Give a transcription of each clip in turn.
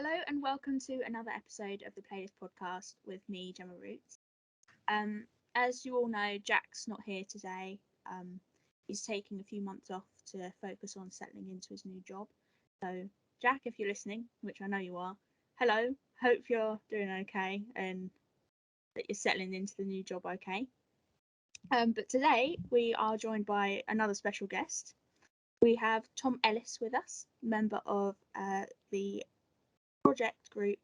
Hello and welcome to another episode of the Playlist Podcast with me, Gemma Roots. As you all know, Jack's not here today. He's taking a few months off to focus on settling into his new job. So, Jack, if you're listening, which I know you are, hello. Hope you're doing okay and that you're settling into the new job okay. But today we are joined by another special guest. We have Tom Ellis with us, member of the project group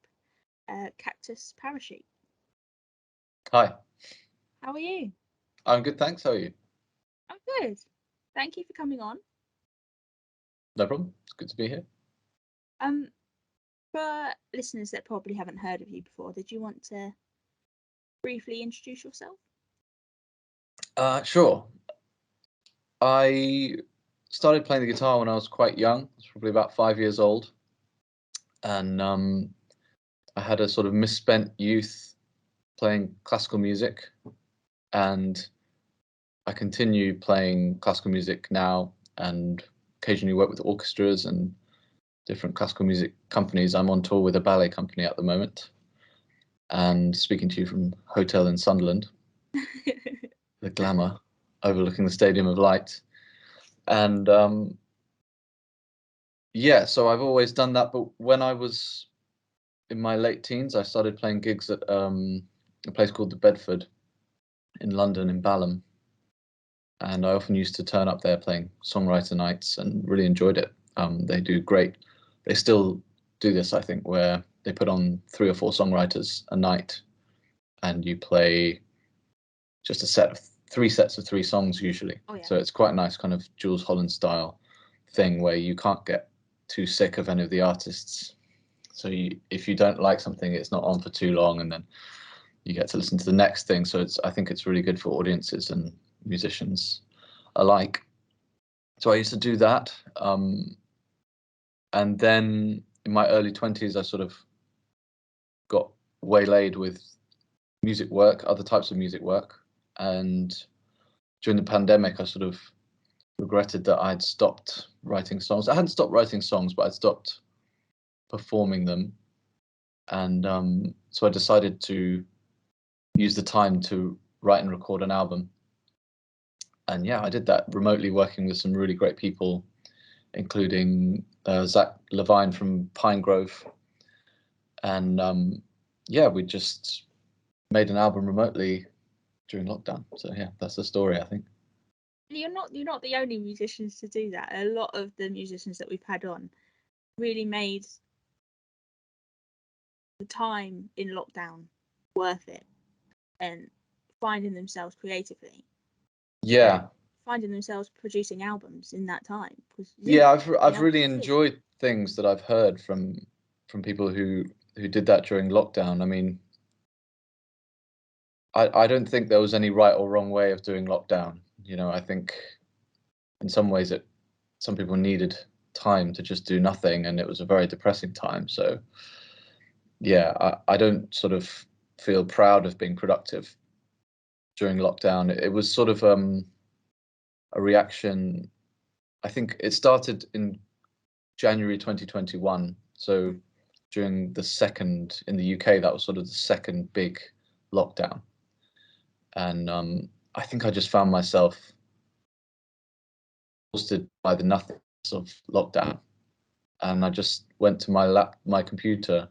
Cactus Parachute. Hi, How are you? I'm good, thanks. How are you? I'm good. Thank you for coming on. No problem. It's good to be here. Um, for listeners that probably haven't heard of you before, did you want to briefly introduce yourself? Sure. I started playing the guitar when I was quite young. I was probably about 5 years old, and I had a sort of misspent youth playing classical music, and I continue playing classical music now, and occasionally work with orchestras and different classical music companies. I'm on tour with a ballet company at the moment, and speaking to you from a hotel in Sunderland, the glamour overlooking the Stadium of Light. And yeah, so I've always done that. But when I was in my late teens, I started playing gigs at a place called the Bedford in London, in Balham. And I often used to turn up there playing songwriter nights and really enjoyed it. They do great. They still do this, I think, where they put on 3 or 4 songwriters a night and you play just a set of 3 sets of 3 songs usually. Oh, yeah. So it's quite a nice kind of Jules Holland style thing where you can't get too sick of any of the artists. So if you don't like something, it's not on for too long, and then you get to listen to the next thing. So I think it's really good for audiences and musicians alike. So I used to do that, and then in my early 20s, I sort of got waylaid with music work, other types of music work, and during the pandemic, I sort of regretted that I'd stopped writing songs. I hadn't stopped writing songs, but I'd stopped performing them. And so I decided to use the time to write and record an album. And yeah, I did that remotely, working with some really great people, including Zach Levine from Pine Grove. And yeah, we just made an album remotely during lockdown. So yeah, that's the story, I think. You're not the only musicians to do that. A lot of the musicians that we've had on really made the time in lockdown worth it and finding themselves creatively. Yeah, Finding themselves producing albums in that time. yeah, I've else really to do. enjoyed things that I've heard from people who did that during lockdown. I mean, I don't think there was any right or wrong way of doing lockdown. You know, I think in some ways some people needed time to just do nothing, and it was a very depressing time. So yeah, I don't sort of feel proud of being productive during lockdown. It was sort of a reaction. I think it started in January 2021. So during the second in the UK, that was sort of the second big lockdown, and I think I just found myself exhausted by the nothingness of lockdown, and I just went to my computer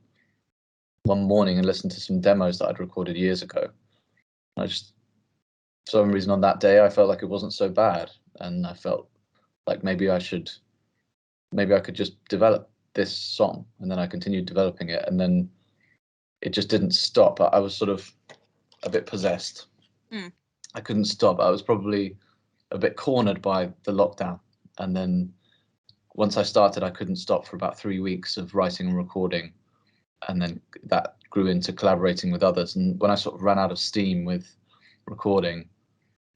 one morning and listened to some demos that I'd recorded years ago. I just, for some reason, on that day, I felt like it wasn't so bad, and I felt like maybe I could just develop this song, and then I continued developing it, and then it just didn't stop. I was sort of a bit possessed. I couldn't stop. I was probably a bit cornered by the lockdown, and then once I started, I couldn't stop for about 3 weeks of writing and recording, and then that grew into collaborating with others. And when I sort of ran out of steam with recording,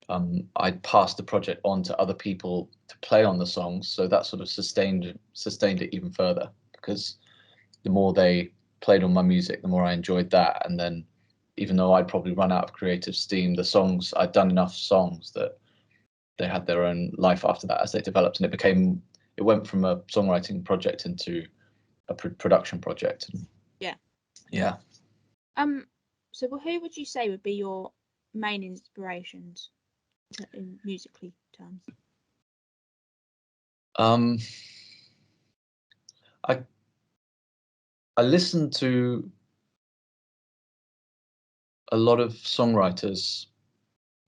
I passed the project on to other people to play on the songs. So that sort of sustained it even further, because the more they played on my music, the more I enjoyed that. And then even though I'd probably run out of creative steam, the songs, I'd done enough songs that they had their own life after that as they developed. And it went from a songwriting project into a production project. Yeah. Yeah. So who would you say would be your main inspirations in musically terms? I listen to a lot of songwriters.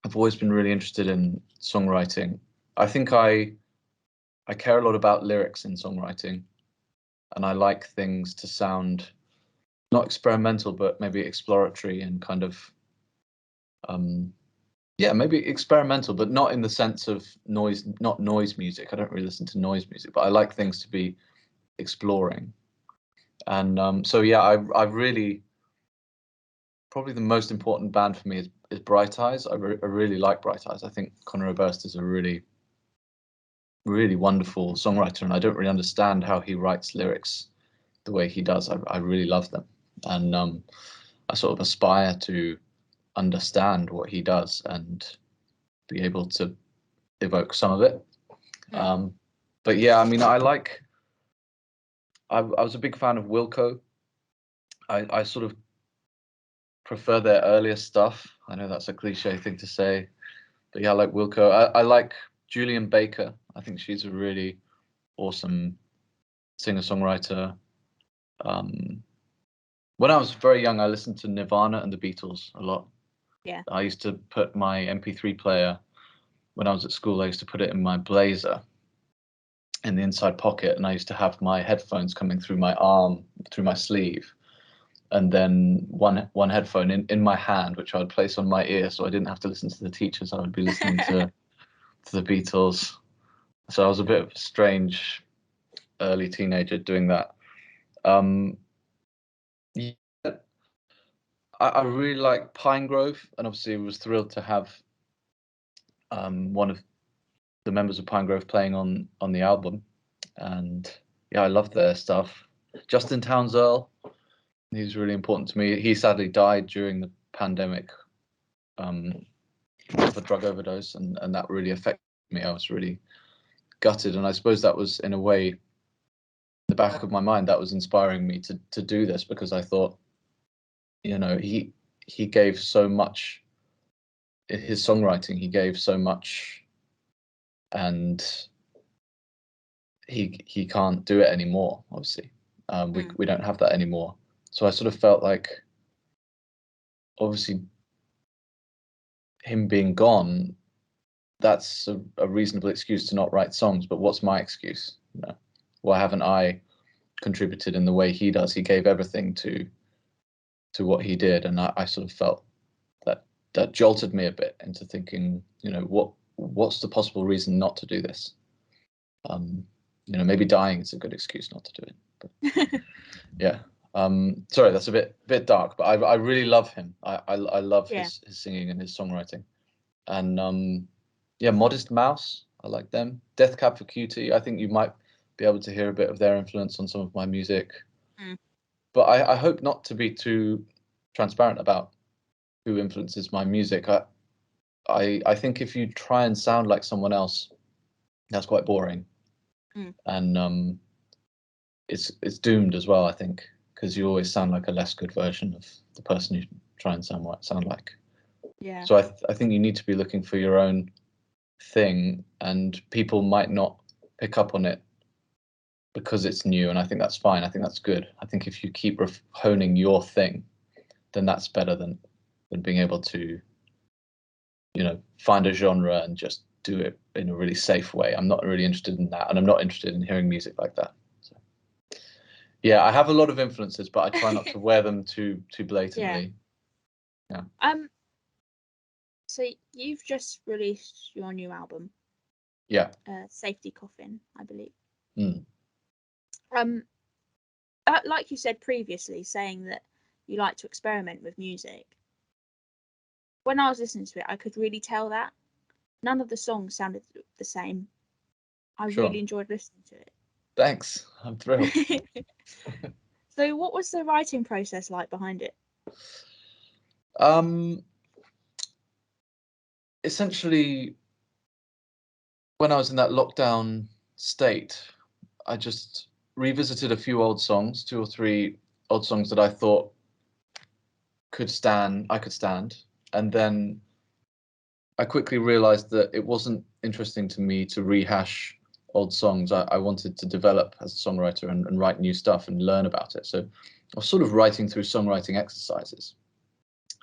I've always been really interested in songwriting. I think I care a lot about lyrics in songwriting, and I like things to sound not experimental, but maybe exploratory and kind of, yeah, maybe experimental, but not in the sense of noise, not noise music. I don't really listen to noise music, but I like things to be exploring. And so, yeah, I really, probably the most important band for me is Bright Eyes. I really like Bright Eyes. I think Conor Oberst is a really, really wonderful songwriter, and I don't really understand how he writes lyrics the way he does. I really love them, and I sort of aspire to understand what he does and be able to evoke some of it. But yeah, I mean, I was a big fan of Wilco. I sort of prefer their earlier stuff. I know that's a cliche thing to say, but yeah, I like Wilco. I like Julian Baker. I think she's a really awesome singer-songwriter. When I was very young, I listened to Nirvana and the Beatles a lot. Yeah. I used to put my MP3 player, when I was at school, I used to put it in my blazer in the inside pocket, and I used to have my headphones coming through my arm, through my sleeve, and then one headphone in my hand, which I would place on my ear so I didn't have to listen to the teachers. I would be listening to the Beatles. So I was a bit of a strange early teenager doing that. Yeah, I really like Pine Grove, and obviously was thrilled to have one of the members of Pine Grove playing on the album. And yeah, I love their stuff. Justin Townsend, he's really important to me. He sadly died during the pandemic of a drug overdose, and that really affected me. I was really gutted, and I suppose that was, in a way, the back of my mind, that was inspiring me to do this, because I thought, he gave so much in his songwriting. He gave so much, and he can't do it anymore. Obviously, we don't have that anymore. So I sort of felt like, obviously, him being gone, that's a reasonable excuse to not write songs. But what's my excuse? Why haven't I contributed in the way he does? He gave everything to what he did, and I sort of felt that jolted me a bit into thinking, what's the possible reason not to do this? Maybe dying is a good excuse not to do it. But yeah. Sorry, that's a bit dark, but I really love him. I love his singing and his songwriting. And yeah, Modest Mouse, I like them. Death Cab for Cutie, I think you might be able to hear a bit of their influence on some of my music. But I hope not to be too transparent about who influences my music. I think if you try and sound like someone else, that's quite boring. And it's doomed as well, I think, because you always sound like a less good version of the person you try and sound like. Yeah. So I think you need to be looking for your own thing, and people might not pick up on it because it's new, and I think that's fine. I think that's good. I think if you keep honing your thing, then that's better than being able to, find a genre and just do it in a really safe way. I'm not really interested in that, and I'm not interested in hearing music like that. So, yeah, I have a lot of influences, but I try not to wear them too blatantly. Yeah. So you've just released your new album. Yeah. Safety Coffin, I believe. Mm. Like you said previously, saying that you like to experiment with music. When I was listening to it, I could really tell that none of the songs sounded the same. I really enjoyed listening to it. Thanks. I'm thrilled. So what was the writing process like behind it? Essentially, when I was in that lockdown state, I just revisited a few old songs, 2 or 3 old songs that I thought I could stand, and then I quickly realized that it wasn't interesting to me to rehash old songs. I wanted to develop as a songwriter and write new stuff and learn about it. So I was sort of writing through songwriting exercises,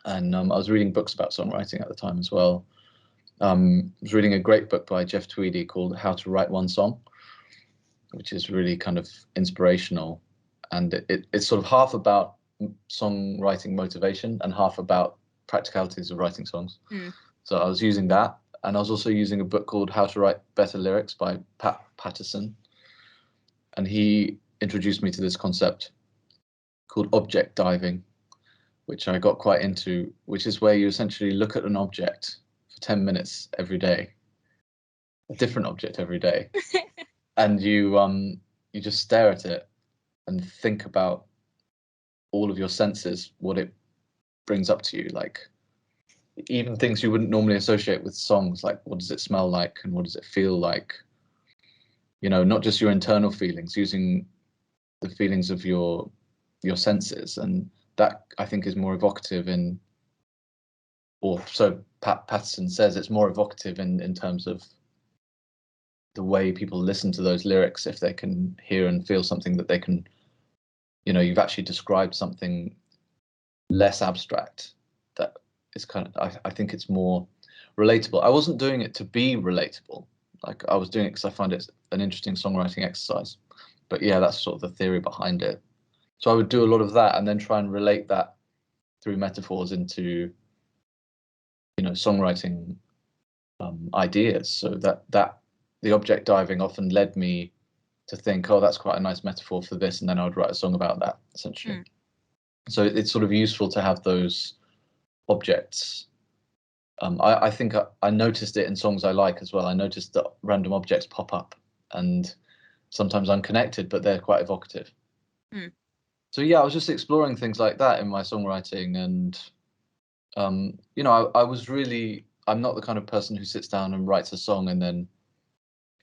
and I was reading books about songwriting at the time as well. I was reading a great book by Jeff Tweedy called How to Write One Song, which is really kind of inspirational, and it's sort of half about songwriting motivation and half about practicalities of writing songs. So I was using that, and I was also using a book called How to Write Better Lyrics by Pat Patterson, and he introduced me to this concept called object diving, which I got quite into, which is where you essentially look at an object for 10 minutes every day, a different object every day, and you just stare at it and think about all of your senses, what it brings up to you, like even things you wouldn't normally associate with songs, like what does it smell like and what does it feel like, you know, not just your internal feelings, using the feelings of your senses. And that, I think, is more evocative in, or so Patterson says, it's more evocative in terms of the way people listen to those lyrics, if they can hear and feel something that they can, you know, you've actually described something less abstract that is kind of, I think it's more relatable. I wasn't doing it to be relatable, like I was doing it because I find it an interesting songwriting exercise. But yeah, that's sort of the theory behind it. So I would do a lot of that and then try and relate that through metaphors into, you know, songwriting ideas. So that the object diving often led me to think, oh, that's quite a nice metaphor for this, and then I would write a song about that, essentially. So it's sort of useful to have those objects. I think I noticed it in songs I like as well. I noticed that random objects pop up, and sometimes unconnected, but they're quite evocative. So yeah, I was just exploring things like that in my songwriting, and you know, I'm not the kind of person who sits down and writes a song and then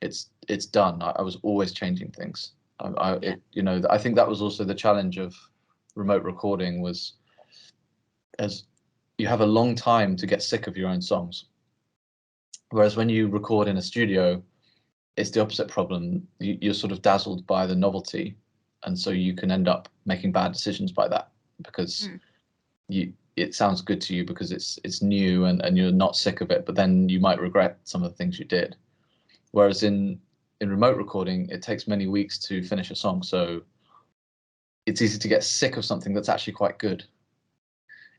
it's done. I was always changing things. You know, I think that was also the challenge of remote recording, was as you have a long time to get sick of your own songs. Whereas when you record in a studio, it's the opposite problem. You're sort of dazzled by the novelty, and so you can end up making bad decisions by that, because it sounds good to you because it's new and you're not sick of it, but then you might regret some of the things you did. Whereas in remote recording, it takes many weeks to finish a song, so it's easy to get sick of something that's actually quite good.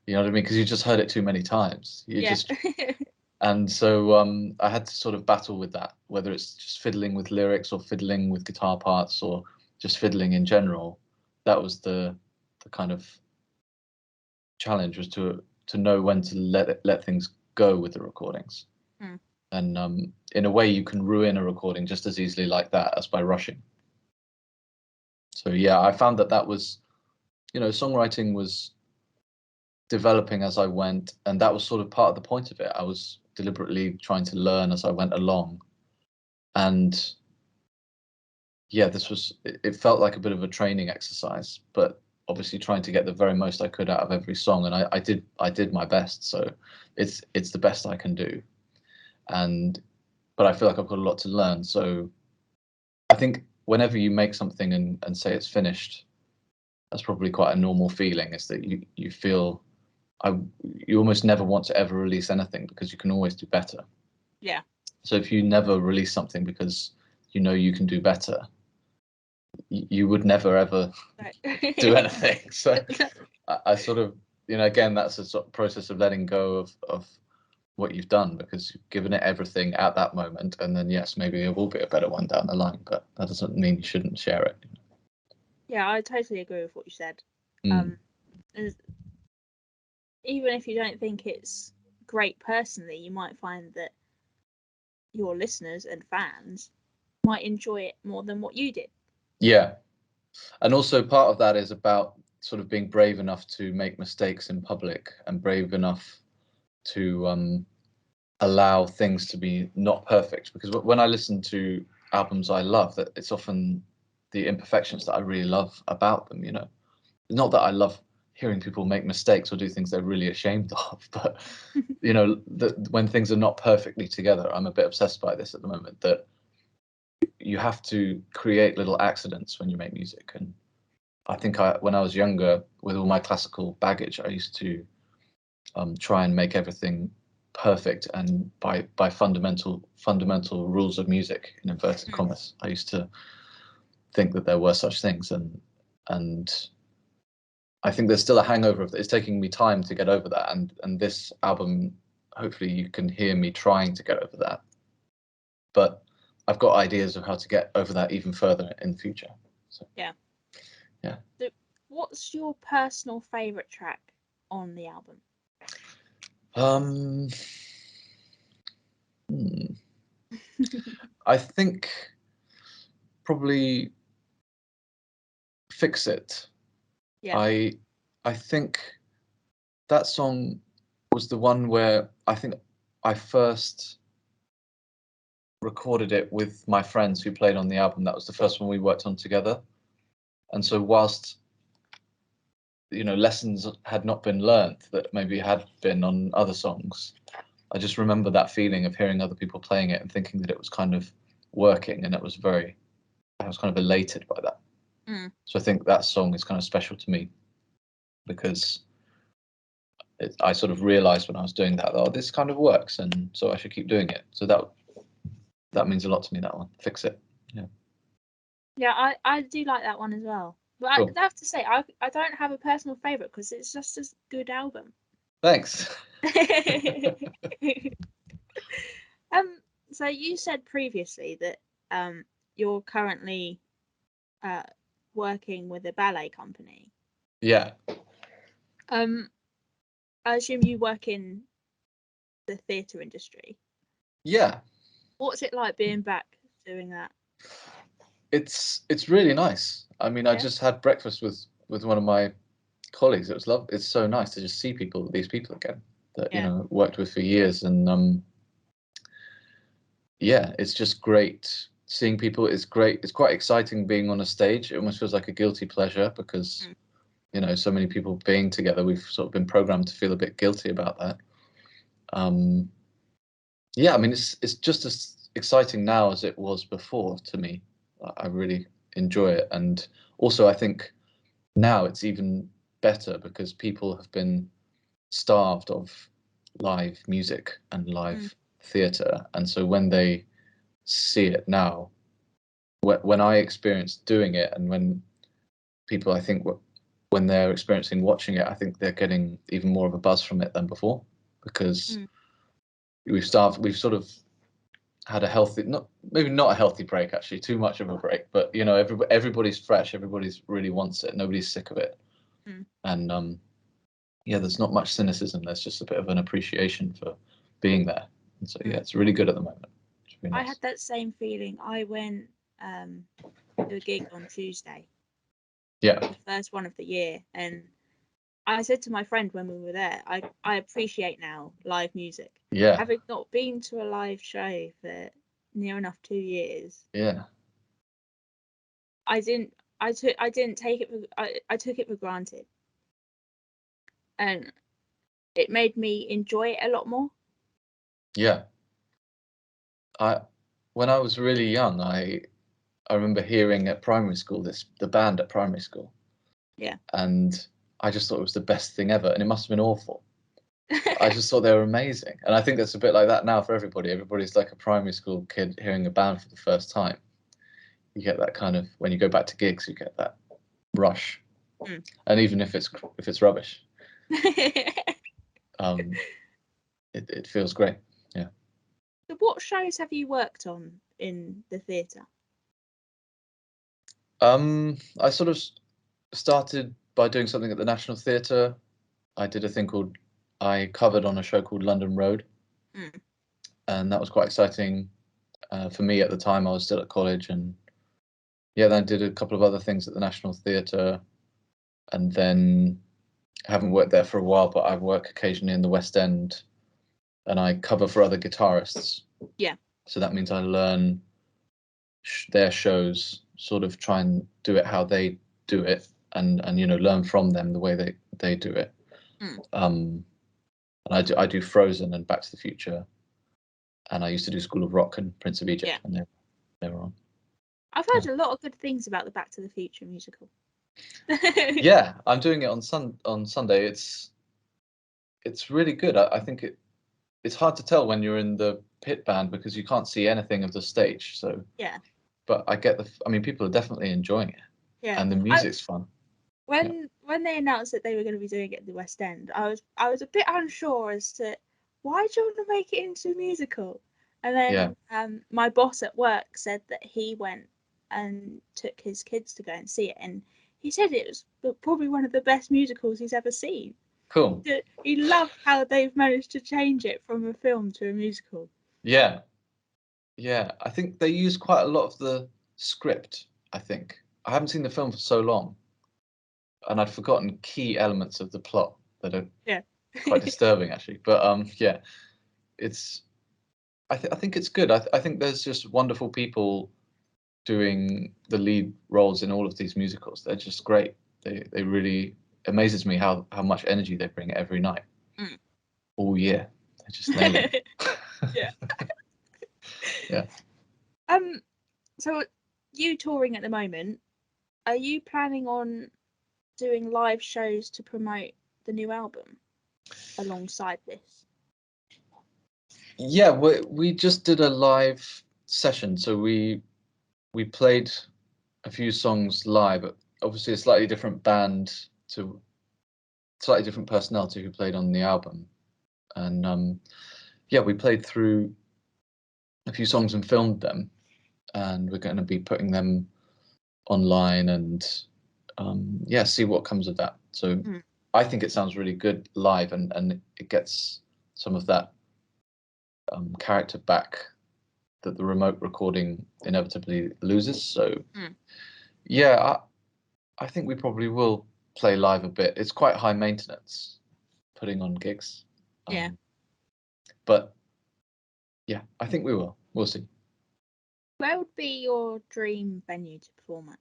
You know what I mean? Because you just heard it too many times. And so I had to sort of battle with that, whether it's just fiddling with lyrics or fiddling with guitar parts or just fiddling in general. That was the kind of challenge, was to know when to let things go with the recordings. And in a way, you can ruin a recording just as easily like that as by rushing. So yeah, I found that was, you know, songwriting was developing as I went, and that was sort of part of the point of it. I was deliberately trying to learn as I went along, and yeah, it felt like a bit of a training exercise, but obviously trying to get the very most I could out of every song, and I did my best. So it's the best I can do, but I feel like I've got a lot to learn. So I think whenever you make something and say it's finished, that's probably quite a normal feeling, is that you feel you almost never want to ever release anything because you can always do better. Yeah. So if you never release something because you know you can do better, you would never ever do anything. So I sort of, you know, again, that's a sort of process of letting go of what you've done, because you've given it everything at that moment, and then yes, maybe there will be a better one down the line, but that doesn't mean you shouldn't share it. Yeah, I totally agree with what you said. Even if you don't think it's great personally, you might find that your listeners and fans might enjoy it more than what you did. Yeah. And also part of that is about sort of being brave enough to make mistakes in public, and brave enough to allow things to be not perfect. Because when I listen to albums I love, that it's often the imperfections that I really love about them. You know, not that I love hearing people make mistakes or do things they're really ashamed of, but you know, when things are not perfectly together, I'm a bit obsessed by this at the moment, that you have to create little accidents when you make music. And I think when I was younger, with all my classical baggage, I used to try and make everything perfect, and by fundamental rules of music, in inverted commas. I used to think that there were such things, and I think there's still a hangover of it. It's taking me time to get over that, and this album, hopefully you can hear me trying to get over that. But I've got ideas of how to get over that even further in the future. So Yeah. So what's your personal favourite track on the album? I think probably Fix It. Yeah. I think that song was the one where I think I first recorded it with my friends who played on the album. That was the first one we worked on together. And so whilst, you know, lessons had not been learnt that maybe had been on other songs, I just remember that feeling of hearing other people playing it and thinking that it was kind of working, and I was kind of elated by that. So I think that song is kind of special to me because I sort of realized when I was doing that, oh, this kind of works, and so I should keep doing it. So that means a lot to me, that one. Fix It. Yeah, I do like that one as well. But Cool. I have to say, I don't have a personal favourite because it's just a good album. Thanks. So you said previously that you're currently working with a ballet company. Yeah. I assume you work in the theatre industry. Yeah. What's it like being back doing that? It's really nice. I mean, I just had breakfast with one of my colleagues. It was love. It's so nice to just see these people again that you know worked with for years, and yeah, it's just great seeing people. It's great. It's quite exciting being on a stage. It almost feels like a guilty pleasure because you know, so many people being together. We've sort of been programmed to feel a bit guilty about that. Yeah, I mean, it's just as exciting now as it was before to me. I really enjoy it, and also I think now it's even better because people have been starved of live music and live theatre, and so when they see it now, when I experienced doing it, and when people, I think, when they're experiencing watching it, I think they're getting even more of a buzz from it than before because we've sort of had a healthy, maybe not a healthy break, actually, too much of a break, but you know, everybody's fresh, everybody's really wants it, nobody's sick of it, and yeah, there's not much cynicism, there's just a bit of an appreciation for being there, and so yeah, it's really good at the moment. Really nice. I had that same feeling. I went to a gig on Tuesday, the first one of the year, and I said to my friend when we were there, I appreciate now live music. Having not been to a live show for near enough 2 years. I didn't take it for, I took it for granted, and it made me enjoy it a lot more. When I was really young, I remember hearing at primary school the band at primary school, and I just thought it was the best thing ever, and it must have been awful. I just thought they were amazing, and I think that's a bit like that now for everybody. Everybody's like a primary school kid hearing a band for the first time. You get that kind of, when you go back to gigs, you get that rush, and even if it's rubbish, it feels great. Yeah. So what shows have you worked on in the theatre? I sort of started by doing something at the National Theatre. I did a thing called, I covered on a show called London Road, and that was quite exciting for me at the time. I was still at college, and yeah, then I did a couple of other things at the National Theatre, and then I haven't worked there for a while, but I work occasionally in the West End, and I cover for other guitarists. So that means I learn their shows sort of try and do it how they do it, and learn from them the way they do it. And I do Frozen and Back to the Future, and I used to do School of Rock and Prince of Egypt when they were on. I've heard a lot of good things about the Back to the Future musical. Yeah, I'm doing it on Sunday. It's really good. I think it's hard to tell when you're in the pit band because you can't see anything of the stage. So yeah, but I mean, people are definitely enjoying it. Yeah, and the music's fun. When they announced that they were going to be doing it at the West End, I was a bit unsure as to why do you want to make it into a musical. And then my boss at work said that he went and took his kids to go and see it, and he said it was probably one of the best musicals he's ever seen. Cool. He loved how they've managed to change it from a film to a musical. Yeah, I think they use quite a lot of the script. I think I haven't seen the film for so long, and I'd forgotten key elements of the plot that are quite disturbing actually. But yeah, it's I think it's good. I think there's just wonderful people doing the lead roles in all of these musicals. They're just great. They really amazes me how much energy they bring every night, all year. They just nail it. Yeah. Yeah. So you touring at the moment, are you planning on doing live shows to promote the new album alongside this? Yeah, we just did a live session, so we played a few songs live. Obviously, a slightly different band to slightly different personnel to who played on the album, and yeah, we played through a few songs and filmed them, and we're going to be putting them online and yeah, see what comes of that. So I think it sounds really good live, and it gets some of that character back that the remote recording inevitably loses. So yeah, I think we probably will play live a bit. It's quite high maintenance putting on gigs. But yeah, I think we will. We'll see. Where would be your dream venue to perform at?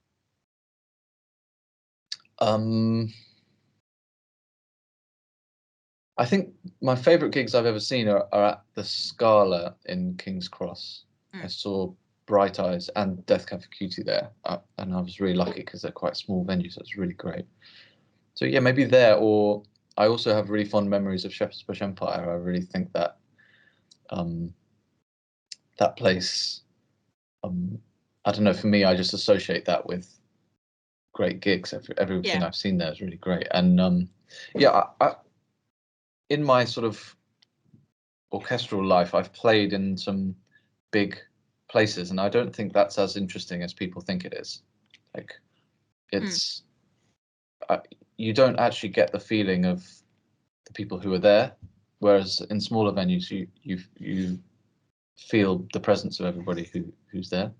I think my favourite gigs I've ever seen are at the Scala in King's Cross. I saw Bright Eyes and Death Cab for Cutie there, and I was really lucky because they're quite small venues, so it's really great. So yeah, maybe there, or I also have really fond memories of Shepherd's Bush Empire. I really think that that place, I don't know, for me, I just associate that with great gigs. Everything I've seen there is really great. And yeah, I, in my sort of orchestral life, I've played in some big places, and I don't think that's as interesting as people think it is. Like, it's you don't actually get the feeling of the people who are there, whereas in smaller venues, you feel the presence of everybody who's there.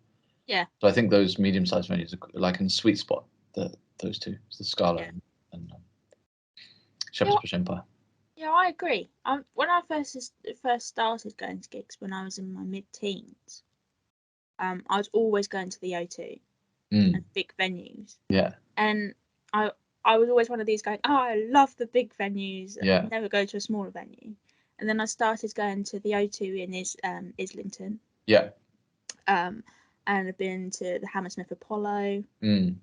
Yeah. So I think those medium-sized venues are like in the sweet spot. Those two, the Scala and Shepherd's Bush Empire. Yeah, I agree. When I first started going to gigs when I was in my mid-teens, I was always going to the O2 and big venues. Yeah. And I was always one of these going, oh, I love the big venues. Yeah. I'd never go to a smaller venue. And then I started going to the O2 in Islington. Yeah. And I've been to the Hammersmith Apollo. And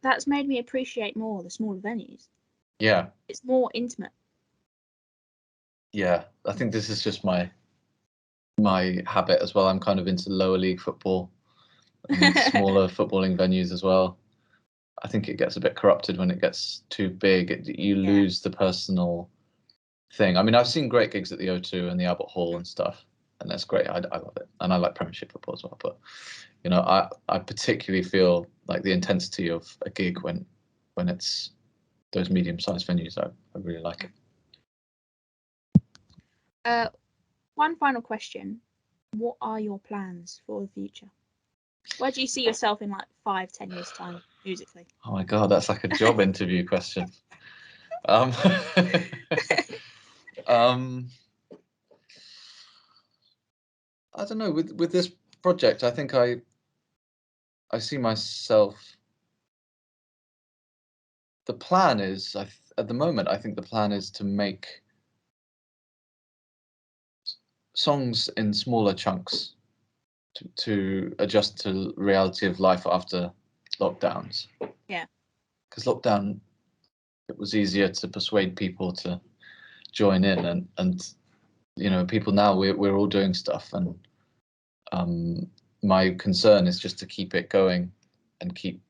that's made me appreciate more the smaller venues. Yeah. It's more intimate. Yeah, I think this is just my habit as well. I'm kind of into lower league football and smaller footballing venues as well. I think it gets a bit corrupted when it gets too big. You lose the personal thing. I mean, I've seen great gigs at the O2 and the Albert Hall and stuff, and that's great. I love it, and I like Premiership football as well. But I particularly feel like the intensity of a gig when it's those medium-sized venues. I really like it. One final question. What are your plans for the future? Where do you see yourself in like 5-10 years time musically? Oh my God, that's like a job interview question. I don't know, with this project, I think I see myself. The plan is, at the moment, I think the plan is to make songs in smaller chunks to adjust to reality of life after lockdowns. Yeah. Because lockdown, it was easier to persuade people to join in, and you know, people now we're all doing stuff, and my concern is just to keep it going and keep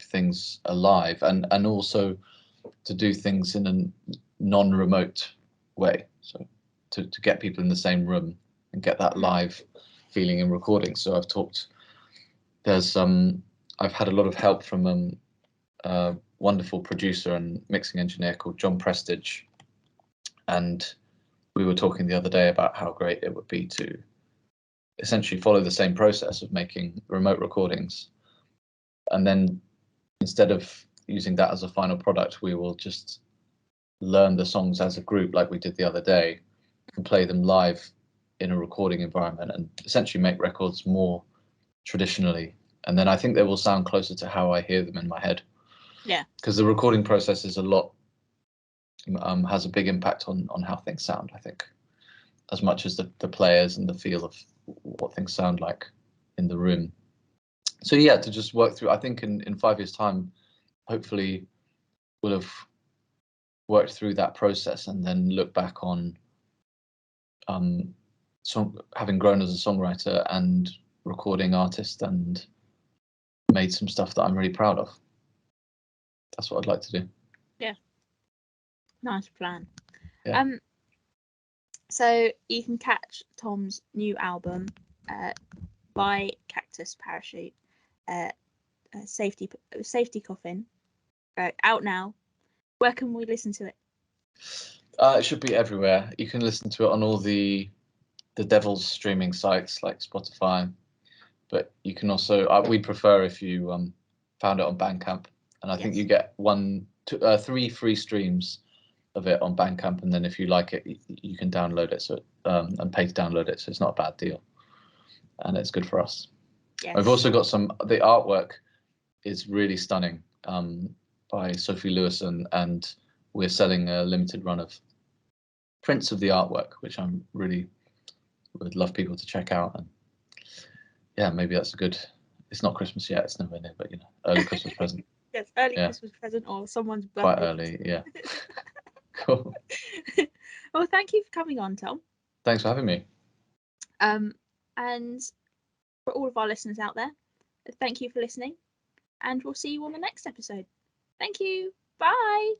things alive, and also to do things in a non-remote way, so to get people in the same room and get that live feeling in recording. So I've had a lot of help from a wonderful producer and mixing engineer called John Prestige, and we were talking the other day about how great it would be to essentially follow the same process of making remote recordings, and then instead of using that as a final product, we will just learn the songs as a group like we did the other day and play them live in a recording environment, and essentially make records more traditionally. And then I think they will sound closer to how I hear them in my head. Yeah. Because the recording process is has a big impact on how things sound, I think, as much as the players and the feel of what things sound like in the room. So yeah, to just work through, I think in 5 years' time, hopefully we'll have worked through that process and then look back on having grown as a songwriter and recording artist and made some stuff that I'm really proud of. That's what I'd like to do. Yeah. Nice plan. Yeah. So you can catch Tom's new album by Cactus Parachute, Safety Coffin, out now. Where can we listen to it? It should be everywhere. You can listen to it on all the devil's streaming sites like Spotify, but you can also, we'd prefer if you found it on Bandcamp, and I think you get 3 free streams of it on Bandcamp, and then if you like it, you can download it, so and pay to download it, so it's not a bad deal, and it's good for us. Yes. I've also got the artwork is really stunning, by Sophie Lewison, and we're selling a limited run of prints of the artwork, which I'm really would love people to check out. And yeah, maybe that's a good, it's not Christmas yet, it's nowhere near, but you know, early Christmas present. Yes, early Christmas present or someone's birthday. Quite early, yeah. Cool. Well, thank you for coming on, Tom. Thanks for having me. And for all of our listeners out there, thank you for listening, and we'll see you on the next episode. Thank you. Bye.